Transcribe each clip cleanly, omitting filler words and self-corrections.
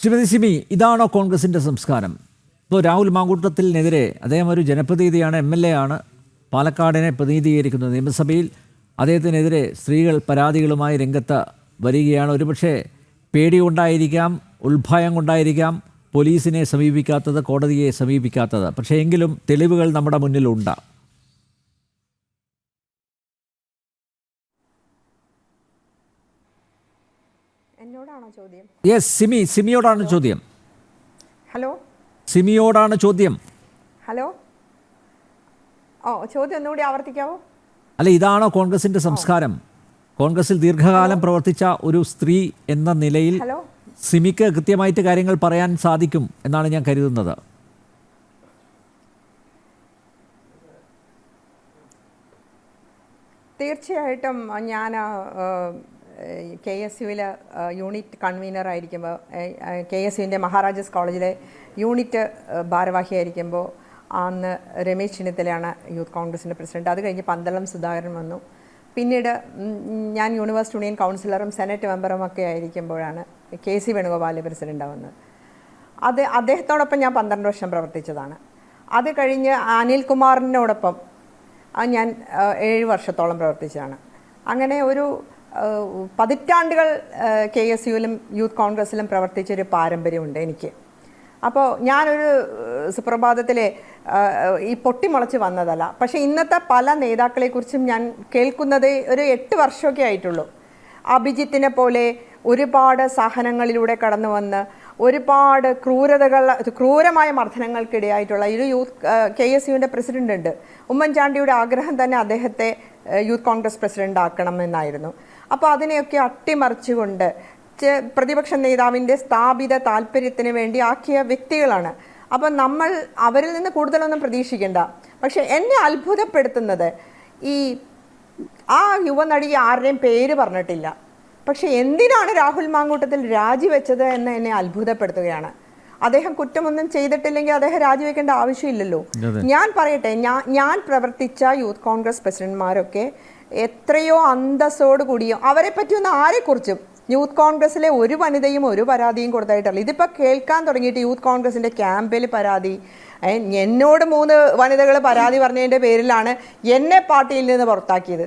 ശ്രീമതി സിമി, ഇതാണോ കോൺഗ്രസിൻ്റെ സംസ്കാരം? ഇപ്പോൾ രാഹുൽ മാങ്കൂട്ടത്തിനെതിരെ അദ്ദേഹം ഒരു ജനപ്രതിനിധിയാണ്, MLA ആണ്, പാലക്കാടിനെ പ്രതിനിധീകരിക്കുന്നത് നിയമസഭയിൽ. അദ്ദേഹത്തിനെതിരെ സ്ത്രീകൾ പരാതികളുമായി രംഗത്ത് വരികയാണ്. ഒരുപക്ഷെ പേടി കൊണ്ടായിരിക്കാം, ഉൾഭയം കൊണ്ടായിരിക്കാം പോലീസിനെ സമീപിക്കാത്തത്, കോടതിയെ സമീപിക്കാത്തത്. പക്ഷേ എങ്കിലും തെളിവുകൾ നമ്മുടെ മുന്നിലുണ്ട്. എന്നോടാണോ ചോദ്യം? യെസ്, സിമിയോടാണ് ചോദ്യം. ഹലോ, സിമിയോടാണ് ചോദ്യം. ഹലോ, ചോദ്യം ഒന്നുകൂടി ആവർത്തിക്കാവോ? അല്ല, ഇതാണോ കോൺഗ്രസിൻ്റെ സംസ്കാരം? കോൺഗ്രസിൽ ദീർഘകാലം പ്രവർത്തിച്ച ഒരു സ്ത്രീ എന്ന നിലയിൽ സിമിക്ക് കൃത്യമായിട്ട് കാര്യങ്ങൾ പറയാൻ സാധിക്കും എന്നാണ് ഞാൻ കരുതുന്നത്. തീർച്ചയായിട്ടും ഞാൻ KSUവിൽ യൂണിറ്റ് കൺവീനർ ആയിരിക്കുമ്പോൾ, KSUവിൻ്റെ മഹാരാജാസ് കോളേജിലെ യൂണിറ്റ് ഭാരവാഹിയായിരിക്കുമ്പോൾ അന്ന് രമേശ് ചെന്നിത്തലയാണ് യൂത്ത് കോൺഗ്രസിൻ്റെ പ്രസിഡന്റ്. അത് കഴിഞ്ഞ് പന്തളം സുധാകരൻ വന്നു. പിന്നീട് ഞാൻ യൂണിവേഴ്സിറ്റി യൂണിയൻ കൗൺസിലറും സെനറ്റ് മെമ്പറും ഒക്കെ ആയിരിക്കുമ്പോഴാണ് KC വേണുഗോപാൽ പ്രസിഡന്റ് ആവുന്നത്. അദ്ദേഹത്തോടൊപ്പം ഞാൻ 12 വർഷം പ്രവർത്തിച്ചതാണ്. അത് കഴിഞ്ഞ് അനിൽകുമാറിനോടൊപ്പം ഞാൻ 7 വർഷത്തോളം പ്രവർത്തിച്ചതാണ്. അങ്ങനെ ഒരു പതിറ്റാണ്ടുകൾ KSUവിലും യൂത്ത് കോൺഗ്രസ്സിലും പ്രവർത്തിച്ചൊരു പാരമ്പര്യമുണ്ട് എനിക്ക്. അപ്പോൾ ഞാനൊരു സുപ്രഭാതത്തിലെ ഈ പൊട്ടിമുളച്ച് വന്നതല്ല. പക്ഷേ ഇന്നത്തെ പല നേതാക്കളെക്കുറിച്ചും ഞാൻ കേൾക്കുന്നത് ഒരു 8 വർഷമൊക്കെ ആയിട്ടുള്ളൂ. അഭിജിത്തിനെ പോലെ ഒരുപാട് സഹനങ്ങളിലൂടെ കടന്നു വന്ന് ഒരുപാട് ക്രൂരമായ മർദ്ദനങ്ങൾക്കിടയായിട്ടുള്ള ഒരു KSUവിൻ്റെ പ്രസിഡന്റ് ഉണ്ട്. ഉമ്മൻചാണ്ടിയുടെ ആഗ്രഹം തന്നെ അദ്ദേഹത്തെ യൂത്ത് കോൺഗ്രസ് പ്രസിഡന്റ് ആക്കണമെന്നായിരുന്നു. അപ്പോൾ അതിനെയൊക്കെ അട്ടിമറിച്ചുകൊണ്ട് പ്രതിപക്ഷ നേതാവിൻ്റെ സ്ഥാപിത താല്പര്യത്തിന് വേണ്ടി ആക്കിയ വ്യക്തികളാണ്. അപ്പം നമ്മൾ അവരിൽ നിന്ന് കൂടുതലൊന്നും പ്രതീക്ഷിക്കേണ്ട. പക്ഷെ എന്നെ അത്ഭുതപ്പെടുത്തുന്നത് ആ യുവനടി ആരുടെയും പേര് പറഞ്ഞിട്ടില്ല. പക്ഷെ എന്തിനാണ് രാഹുൽ മാങ്കൂട്ടത്തിൽ രാജിവെച്ചത് എന്ന് എന്നെ അത്ഭുതപ്പെടുത്തുകയാണ്. അദ്ദേഹം കുറ്റമൊന്നും ചെയ്തിട്ടില്ലെങ്കിൽ അദ്ദേഹം രാജിവെക്കേണ്ട ആവശ്യമില്ലല്ലോ. ഞാൻ പറയട്ടെ, ഞാൻ പ്രവർത്തിച്ച യൂത്ത് കോൺഗ്രസ് പ്രസിഡന്റ്മാരൊക്കെ എത്രയോ അന്തസ്സോട് കൂടിയോ അവരെ പറ്റിയൊന്നും ആരെക്കുറിച്ചും യൂത്ത് കോൺഗ്രസ്സിലെ ഒരു വനിതയും ഒരു പരാതിയും കൊടുത്തായിട്ടല്ല. ഇതിപ്പോൾ കേൾക്കാൻ തുടങ്ങിയിട്ട് യൂത്ത് കോൺഗ്രസിൻ്റെ ക്യാമ്പിൽ പരാതി, എന്നോട് 3 വനിതകൾ പരാതി പറഞ്ഞതിൻ്റെ പേരിലാണ് എന്നെ പാർട്ടിയിൽ നിന്ന് പുറത്താക്കിയത്.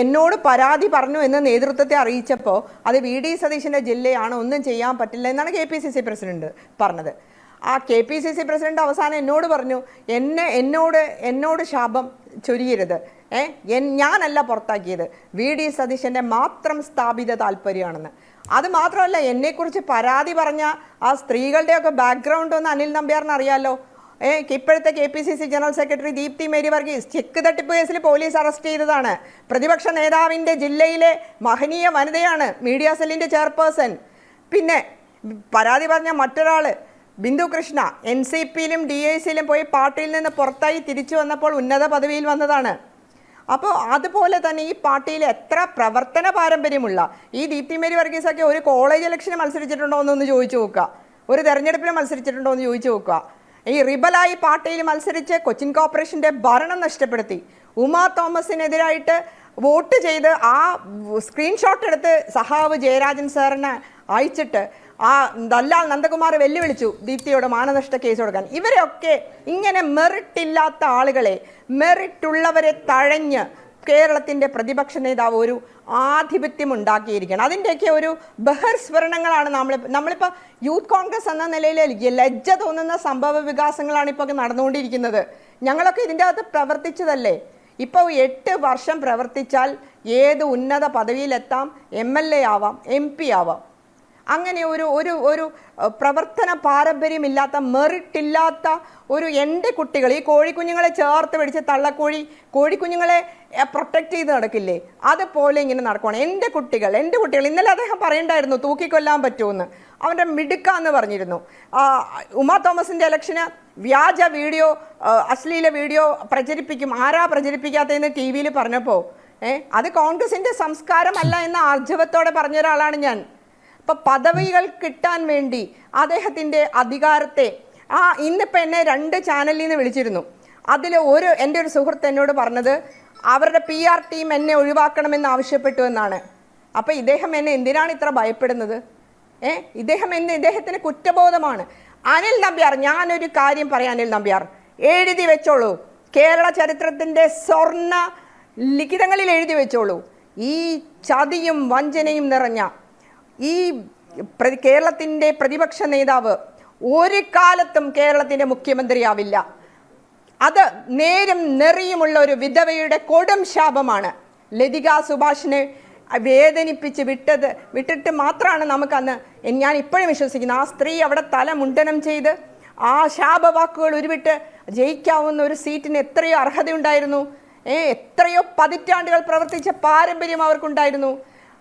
എന്നോട് പരാതി പറഞ്ഞു എന്ന് നേതൃത്വത്തെ അറിയിച്ചപ്പോൾ അത് VD സതീശൻ്റെ ജില്ലയാണ്, ഒന്നും ചെയ്യാൻ പറ്റില്ല എന്നാണ് KPCC പ്രസിഡന്റ് പറഞ്ഞത്. ആ KPCC പ്രസിഡന്റ് അവസാനം എന്നോട് പറഞ്ഞു, എന്നോട് ശാപം ചൊരിയരുത്, ഞാനല്ല പുറത്താക്കിയത്, VD സതീശൻ്റെ മാത്രം സ്ഥാപിത താല്പര്യമാണെന്ന്. അത് മാത്രമല്ല, എന്നെക്കുറിച്ച് പരാതി പറഞ്ഞ ആ സ്ത്രീകളുടെയൊക്കെ ബാക്ക്ഗ്രൗണ്ട് ഒന്ന് അനിൽ നമ്പ്യാറിന് അറിയാമല്ലോ. ഇപ്പോഴത്തെ KPCC general secretary Deepthi Mary Varghese check തട്ടിപ്പ് കേസിൽ പോലീസ് അറസ്റ്റ് ചെയ്തതാണ്. പ്രതിപക്ഷ നേതാവിൻ്റെ ജില്ലയിലെ മഹനീയ വനിതയാണ്, മീഡിയ സെല്ലിൻ്റെ ചെയർപേഴ്സൺ. പിന്നെ പരാതി പറഞ്ഞ മറ്റൊരാൾ ബിന്ദു കൃഷ്ണ NCPയിലും DICയിലും പോയി പാർട്ടിയിൽ നിന്ന് പുറത്തായി തിരിച്ചു വന്നപ്പോൾ ഉന്നത പദവിയിൽ വന്നതാണ്. അപ്പോൾ അതുപോലെ തന്നെ ഈ പാർട്ടിയിൽ എത്ര പ്രവർത്തന പാരമ്പര്യമുള്ള ഈ ദീപ്തി മേരി വർഗീസൊക്കെ ഒരു കോളേജ് ഇലക്ഷന് മത്സരിച്ചിട്ടുണ്ടോ എന്നൊന്ന് ചോദിച്ചു നോക്കുക, ഒരു തെരഞ്ഞെടുപ്പിന് മത്സരിച്ചിട്ടുണ്ടോ എന്ന് ചോദിച്ചു നോക്കുക. ഈ റിബലായി പാർട്ടിയിൽ മത്സരിച്ച് കൊച്ചിൻ കോർപ്പറേഷൻ്റെ ഭരണം നഷ്ടപ്പെടുത്തി ഉമാ തോമസിനെതിരായിട്ട് വോട്ട് ചെയ്ത് ആ സ്ക്രീൻഷോട്ട് എടുത്ത് സഹാവ് ജയരാജൻ സാറിന് അയച്ചിട്ട് ആ ദല്ലാൽ നന്ദകുമാർ വെല്ലുവിളിച്ചു ദീപ്തിയോട് മാനനഷ്ട കേസ് കൊടുക്കാൻ. ഇവരെയൊക്കെ ഇങ്ങനെ മെറിറ്റില്ലാത്ത ആളുകളെ മെറിറ്റുള്ളവരെ തഴഞ്ഞ് കേരളത്തിൻ്റെ പ്രതിപക്ഷ നേതാവ് ഒരു ആധിപത്യം ഉണ്ടാക്കിയിരിക്കണം. അതിൻ്റെയൊക്കെ ഒരു ബഹിർസ്ഫുരണങ്ങളാണ് നമ്മളിപ്പോൾ യൂത്ത് കോൺഗ്രസ് എന്ന നിലയിൽ ലജ്ജ തോന്നുന്ന സംഭവ വികാസങ്ങളാണ് ഇപ്പോൾ നടന്നുകൊണ്ടിരിക്കുന്നത്. ഞങ്ങളൊക്കെ ഇതിൻ്റെ അകത്ത് പ്രവർത്തിച്ചതല്ലേ. ഇപ്പോൾ 8 വർഷം പ്രവർത്തിച്ചാൽ ഏത് ഉന്നത പദവിയിലെത്താം, MLA ആവാം, MP ആവാം. അങ്ങനെ ഒരു പ്രവർത്തന പാരമ്പര്യമില്ലാത്ത, മെറിറ്റില്ലാത്ത എൻ്റെ കുട്ടികൾ, ഈ കോഴിക്കുഞ്ഞുങ്ങളെ ചേർത്ത് പിടിച്ച് കോഴിക്കുഞ്ഞുങ്ങളെ പ്രൊട്ടക്റ്റ് ചെയ്ത് നടക്കില്ലേ, അതുപോലെ ഇങ്ങനെ നടക്കുവാണ്. എൻ്റെ കുട്ടികൾ ഇന്നലെ അദ്ദേഹം പറയണ്ടായിരുന്നു തൂക്കിക്കൊല്ലാൻ പറ്റുമെന്ന്. അവൻ്റെ മിടുക്കാന്ന് പറഞ്ഞിരുന്നു. ഉമാ തോമസിൻ്റെ ഇലക്ഷന് വ്യാജ വീഡിയോ, അശ്ലീല വീഡിയോ പ്രചരിപ്പിക്കും, ആരാ പ്രചരിപ്പിക്കാത്തതെന്ന് TV പറഞ്ഞപ്പോൾ അത് കോൺഗ്രസിൻ്റെ സംസ്കാരമല്ല എന്ന ആർജവത്തോടെ പറഞ്ഞ ഒരാളാണ് ഞാൻ. ഇപ്പം പദവികൾ കിട്ടാൻ വേണ്ടി അദ്ദേഹത്തിൻ്റെ അധികാരത്തെ ഇന്നിപ്പോൾ എന്നെ 2 ചാനലിൽ നിന്ന് വിളിച്ചിരുന്നു. അതിൽ എൻ്റെ ഒരു സുഹൃത്ത് എന്നോട് പറഞ്ഞത് അവരുടെ PR ടീം എന്നെ ഒഴിവാക്കണമെന്ന് ആവശ്യപ്പെട്ടു എന്നാണ്. അപ്പോൾ ഇദ്ദേഹം എന്നെ എന്തിനാണ് ഇത്ര ഭയപ്പെടുന്നത്? ഇദ്ദേഹത്തിന് കുറ്റബോധമാണ്. അനിൽ നമ്പ്യാർ, ഞാനൊരു കാര്യം പറയാം, അനിൽ നമ്പ്യാർ എഴുതി വെച്ചോളൂ, കേരള ചരിത്രത്തിൻ്റെ സ്വർണ്ണ ലിഖിതങ്ങളിൽ എഴുതി വെച്ചോളൂ, ഈ ചതിയും വഞ്ചനയും നിറഞ്ഞ ഈ കേരളത്തിൻ്റെ പ്രതിപക്ഷ നേതാവ് ഒരു കാലത്തും കേരളത്തിൻ്റെ മുഖ്യമന്ത്രിയാവില്ല. അത് നേരും നെറിയുമുള്ള ഒരു വിധവയുടെ കൊടും ശാപമാണ്. ലതിക സുഭാഷിനെ വേദനിപ്പിച്ച് വിട്ടിട്ട് മാത്രമാണ് നമുക്കന്ന്, ഞാൻ ഇപ്പോഴും വിശ്വസിക്കുന്നു, ആ സ്ത്രീ അവിടെ തല മുണ്ടനം ചെയ്ത് ആ ശാപവാക്കുകൾ ഉരുവിട്ട് ജയിക്കാവുന്ന ഒരു സീറ്റിന് എത്രയോ അർഹതയുണ്ടായിരുന്നു. എത്രയോ പതിറ്റാണ്ടുകൾ പ്രവർത്തിച്ച പാരമ്പര്യം അവർക്കുണ്ടായിരുന്നു.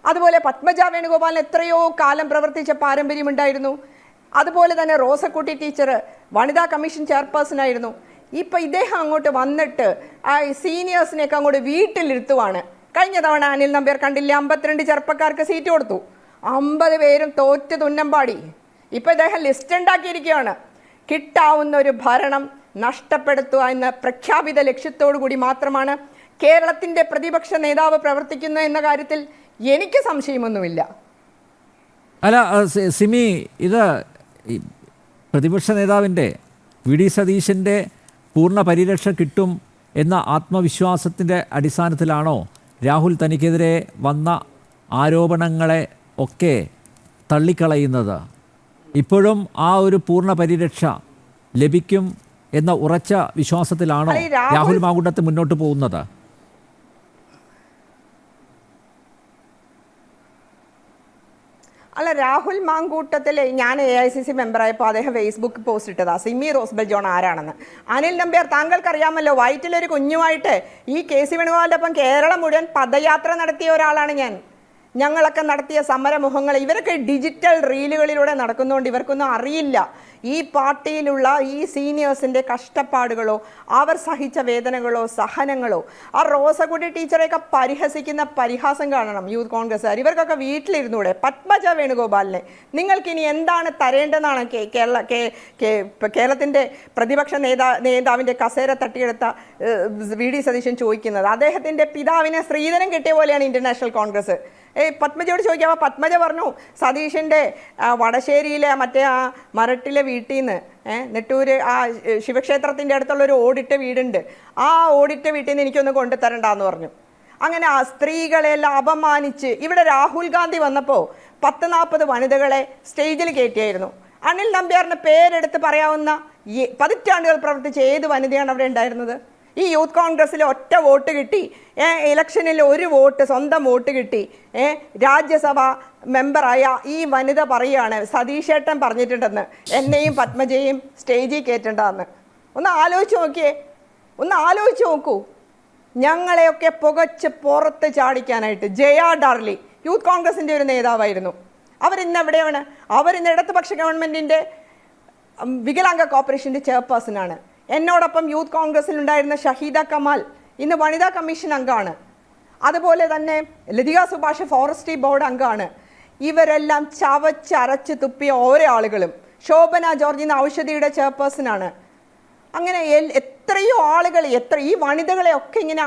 അതുപോലെ പത്മജ വേണുഗോപാലിന് എത്രയോ കാലം പ്രവർത്തിച്ച പാരമ്പര്യമുണ്ടായിരുന്നു. അതുപോലെ തന്നെ റോസക്കുട്ടി ടീച്ചർ വനിതാ കമ്മീഷൻ ചെയർപേഴ്സൺ ആയിരുന്നു. ഇപ്പം ഇദ്ദേഹം അങ്ങോട്ട് വന്നിട്ട് ആ സീനിയേഴ്സിനെയൊക്കെ അങ്ങോട്ട് വീട്ടിലിരുത്തുവാണ്. കഴിഞ്ഞ തവണ അനിൽ നമ്പ്യാർ കണ്ടില്ല, 52 ചെറുപ്പക്കാർക്ക് സീറ്റ് കൊടുത്തു, 50 പേരും തോറ്റ് തുന്നമ്പാടി. ഇപ്പം ഇദ്ദേഹം ലിസ്റ്റ് ഉണ്ടാക്കിയിരിക്കുകയാണ്. കിട്ടാവുന്ന ഒരു ഭരണം നഷ്ടപ്പെടുത്തുക എന്ന പ്രഖ്യാപിത ലക്ഷ്യത്തോടു കൂടി മാത്രമാണ് കേരളത്തിൻ്റെ പ്രതിപക്ഷ നേതാവ് പ്രവർത്തിക്കുന്നത് എന്ന കാര്യത്തിൽ എനിക്ക് സംശയമൊന്നുമില്ല. അല്ല സിമി, ഇത് പ്രതിപക്ഷ നേതാവിൻ്റെ വി.ഡി. സതീശൻ്റെ പൂർണ്ണ പരിരക്ഷ കിട്ടും എന്ന ആത്മവിശ്വാസത്തിൻ്റെ അടിസ്ഥാനത്തിലാണോ രാഹുൽ തനിക്കെതിരെ വന്ന ആരോപണങ്ങളെ ഒക്കെ തള്ളിക്കളയുന്നത്? ഇപ്പോഴും ആ ഒരു പൂർണ്ണ പരിരക്ഷ ലഭിക്കും എന്ന ഉറച്ച വിശ്വാസത്തിലാണോ രാഹുൽ മാങ്കൂട്ടത്തിൽ മുന്നോട്ട് പോകുന്നത്? അല്ല, രാഹുൽ മാങ്കൂട്ടത്തിൽ ഞാൻ AICC മെമ്പറായപ്പോൾ അദ്ദേഹം ഫേസ്ബുക്ക് പോസ്റ്റ് ഇട്ടതാ, സിമി റോസ്ബൽ ജോൺ ആരാണെന്ന്. അനിൽ നമ്പ്യാർ, താങ്കൾക്കറിയാമല്ലോ, വയറ്റിലൊരു കുഞ്ഞുമായിട്ട് ഈ KC വേണുഗോപാലിൻ്റെ ഒപ്പം കേരളം മുഴുവൻ പദയാത്ര നടത്തിയ ഒരാളാണ് ഞാൻ. ഞങ്ങളൊക്കെ നടത്തിയ സമരമുഖങ്ങൾ, ഇവരൊക്കെ ഡിജിറ്റൽ റീലുകളിലൂടെ നടക്കുന്നതുകൊണ്ട് ഇവർക്കൊന്നും അറിയില്ല ഈ പാർട്ടിയിലുള്ള ഈ സീനിയേഴ്സിൻ്റെ കഷ്ടപ്പാടുകളോ അവർ സഹിച്ച വേദനകളോ സഹനങ്ങളോ. ആ റോസക്കുട്ടി ടീച്ചറെയൊക്കെ പരിഹസിക്കുന്ന പരിഹാസം കാണണം യൂത്ത് കോൺഗ്രസ്സുകാർ. ഇവർക്കൊക്കെ വീട്ടിലിരുന്നൂടെ? പത്മജ വേണുഗോപാലിനെ നിങ്ങൾക്കിനി എന്താണ് തരേണ്ടതെന്നാണ് കേരളത്തിൻ്റെ പ്രതിപക്ഷ നേതാവിൻ്റെ കസേര തട്ടിയെടുത്ത വി.ഡി. സതീശൻ ചോദിക്കുന്നത്. അദ്ദേഹത്തിൻ്റെ പിതാവിനെ സ്ത്രീധനം കിട്ടിയ പോലെയാണ് ഇന്ത്യൻ കോൺഗ്രസ്. പത്മജയോട് ചോദിക്കാം. പത്മജ പറഞ്ഞു, സതീശൻ്റെ വടശ്ശേരിയിലെ മറ്റേ ആ മരട്ടിലെ വീട്ടിൽ നിന്ന് നെട്ടൂര് ആ ശിവക്ഷേത്രത്തിൻ്റെ അടുത്തുള്ള ഒരു ഓടിട്ട വീടുണ്ട്, ആ ഓടിട്ട വീട്ടിൽ നിന്ന് എനിക്കൊന്ന് കൊണ്ടുതരണ്ടെന്ന് പറഞ്ഞു. അങ്ങനെ ആ സ്ത്രീകളെല്ലാം അപമാനിച്ച് ഇവിടെ രാഹുൽ ഗാന്ധി വന്നപ്പോൾ 10-40 വനിതകളെ സ്റ്റേജിൽ കയറ്റിയായിരുന്നു. അനിൽ നമ്പ്യാറിന് പേരെടുത്ത് പറയാവുന്ന പതിറ്റാണ്ടുകൾ പ്രവർത്തിച്ച ഏത് വനിതയാണ് അവിടെ ഉണ്ടായിരുന്നത്? ഈ യൂത്ത് കോൺഗ്രസ്സിൽ ഒറ്റ വോട്ട് കിട്ടി, ഇലക്ഷനിൽ ഒരു വോട്ട്, സ്വന്തം വോട്ട് കിട്ടി, രാജ്യസഭ മെമ്പറായ ഈ വനിത പറയുകയാണ് സതീശേട്ടൻ പറഞ്ഞിട്ടുണ്ടെന്ന് എന്നെയും പത്മജയും സ്റ്റേജിൽ കയറ്റണ്ടെന്ന്. ഒന്ന് ആലോചിച്ച് നോക്കൂ. ഞങ്ങളെയൊക്കെ പുകച്ച് പുറത്ത് ചാടിക്കാനായിട്ട് ജയ ഡാർലി യൂത്ത് കോൺഗ്രസിൻ്റെ ഒരു നേതാവായിരുന്നു. അവരിന്ന് എവിടെയാണ്? അവരിന്ന് ഇടതുപക്ഷ ഗവൺമെൻറ്റിൻ്റെ വികലാംഗ കോർപ്പറേഷൻ്റെ ചെയർപേഴ്സണാണ്. എന്നോടൊപ്പം യൂത്ത് കോൺഗ്രസ്സിൽ ഉണ്ടായിരുന്ന ഷഹീദ കമാൽ ഇന്ന് വനിതാ കമ്മീഷൻ അംഗമാണ്. അതുപോലെ തന്നെ ലതിക സുഭാഷ് ഫോറസ്ട്രി ബോർഡ് അംഗമാണ്. ഇവരെല്ലാം ചവച്ചരച്ച് തുപ്പിയ ഓരോ ആളുകളും. ശോഭന ജോർജ് ഇന്ന് ഔഷധിയുടെ ചെയർപേഴ്സണാണ്. അങ്ങനെ എത്രയോ ആളുകൾ, ഈ വനിതകളെ ഒക്കെ ഇങ്ങനെ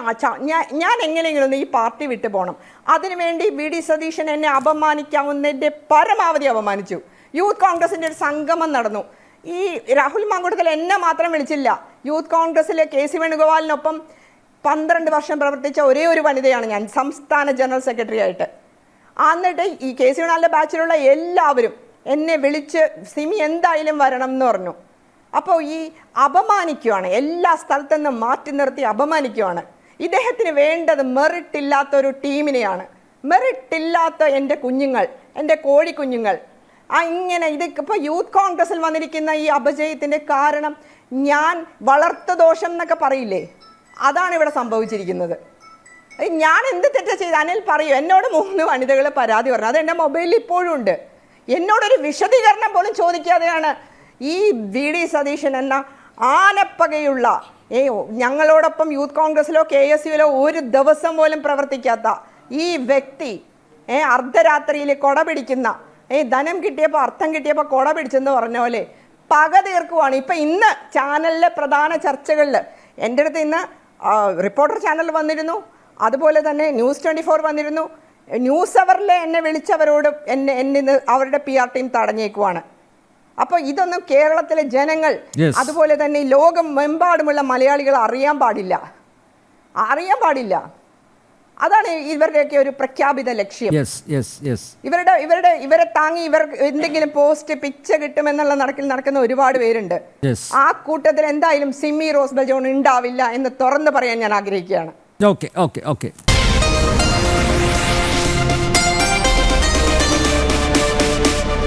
ഞാൻ എങ്ങനെയെങ്കിലും ഈ പാർട്ടി വിട്ടു പോകണം. അതിനുവേണ്ടി വി.ഡി. സതീശൻ എന്നെ അപമാനിക്കാവുന്നതിൻ്റെ പരമാവധി അപമാനിച്ചു. യൂത്ത് കോൺഗ്രസിൻ്റെ ഒരു സംഗമം നടന്നു. ഈ രാഹുൽ മാങ്കൂട്ടത്തിൽ എന്നെ മാത്രം വിളിച്ചില്ല. യൂത്ത് കോൺഗ്രസ്സിലെ KC വേണുഗോപാലിനൊപ്പം 12 വർഷം പ്രവർത്തിച്ച ഒരേ ഒരു വനിതയാണ് ഞാൻ, സംസ്ഥാന ജനറൽ സെക്രട്ടറി ആയിട്ട്. എന്നിട്ട് ഈ KC വേണുഗോപാലിൻ്റെ ബാച്ചിലുള്ള എല്ലാവരും എന്നെ വിളിച്ച് സിമി എന്തായാലും വരണം എന്ന് പറഞ്ഞു. അപ്പോൾ ഈ അപമാനിക്കുവാണ്, എല്ലാ സ്ഥലത്തു നിന്നും മാറ്റി നിർത്തി അപമാനിക്കുവാണ്. ഇദ്ദേഹത്തിന് വേണ്ടത് മെറിറ്റ് ഇല്ലാത്തൊരു ടീമിനെയാണ്. മെറിറ്റ് ഇല്ലാത്ത എൻ്റെ കുഞ്ഞുങ്ങൾ, എൻ്റെ കോഴിക്കുഞ്ഞുങ്ങൾ. ഇങ്ങനെ ഇതിപ്പോൾ യൂത്ത് കോൺഗ്രസ്സിൽ വന്നിരിക്കുന്ന ഈ അപജയത്തിൻ്റെ കാരണം ഞാൻ വളർത്തു ദോഷം എന്നൊക്കെ പറയില്ലേ, അതാണ് ഇവിടെ സംഭവിച്ചിരിക്കുന്നത്. ഞാൻ എന്ത് തെറ്റാ ചെയ്ത് അനിൽ പറയൂ. എന്നോട് 3 വനിതകൾ പരാതി പറഞ്ഞു, അത് എൻ്റെ മൊബൈലിൽ ഇപ്പോഴും ഉണ്ട്. എന്നോടൊരു വിശദീകരണം പോലും ചോദിക്കാതെയാണ് ഈ വി.ഡി. സതീശൻ എന്ന ആനപ്പകയുള്ള ഞങ്ങളോടൊപ്പം യൂത്ത് കോൺഗ്രസ്സിലോ KSUവിലോ ഒരു ദിവസം പോലും പ്രവർത്തിക്കാത്ത ഈ വ്യക്തി അർദ്ധരാത്രിയിൽ കൊട പിടിക്കുന്ന, ധനം കിട്ടിയപ്പോൾ അർത്ഥം കിട്ടിയപ്പോൾ കൊട പിടിച്ചെന്ന് പറഞ്ഞ പോലെ പക തീർക്കുവാണ്. ഇപ്പം ഇന്ന് ചാനലിലെ പ്രധാന ചർച്ചകളിൽ എൻ്റെ അടുത്ത് ഇന്ന് റിപ്പോർട്ടർ ചാനൽ വന്നിരുന്നു, അതുപോലെ തന്നെ News 24 വന്നിരുന്നു, ന്യൂസ് അവറിലെ എന്നെ വിളിച്ചവരോട് എന്നെ അവരുടെ PR ടീം തടഞ്ഞേക്കുവാണ്. അപ്പോൾ ഇതൊന്നും കേരളത്തിലെ ജനങ്ങൾ അതുപോലെ തന്നെ ലോകമെമ്പാടുമുള്ള മലയാളികൾ അറിയാൻ പാടില്ല. അതാണ് ഇവരുടെയൊക്കെ ഒരു പ്രഖ്യാപിത ലക്ഷ്യം. ഇവരെ താങ്ങി ഇവർ എന്തെങ്കിലും പോസ്റ്റ് പിച്ച കിട്ടുമെന്നുള്ള നടക്കുന്ന ഒരുപാട് പേരുണ്ട്. ആ കൂട്ടത്തിൽ എന്തായാലും സിമ്മി റോസ്ബൽ ജോൺ ഉണ്ടാവില്ല എന്ന് തുറന്നു പറയാൻ ഞാൻ ആഗ്രഹിക്കുകയാണ്. ഓക്കെ.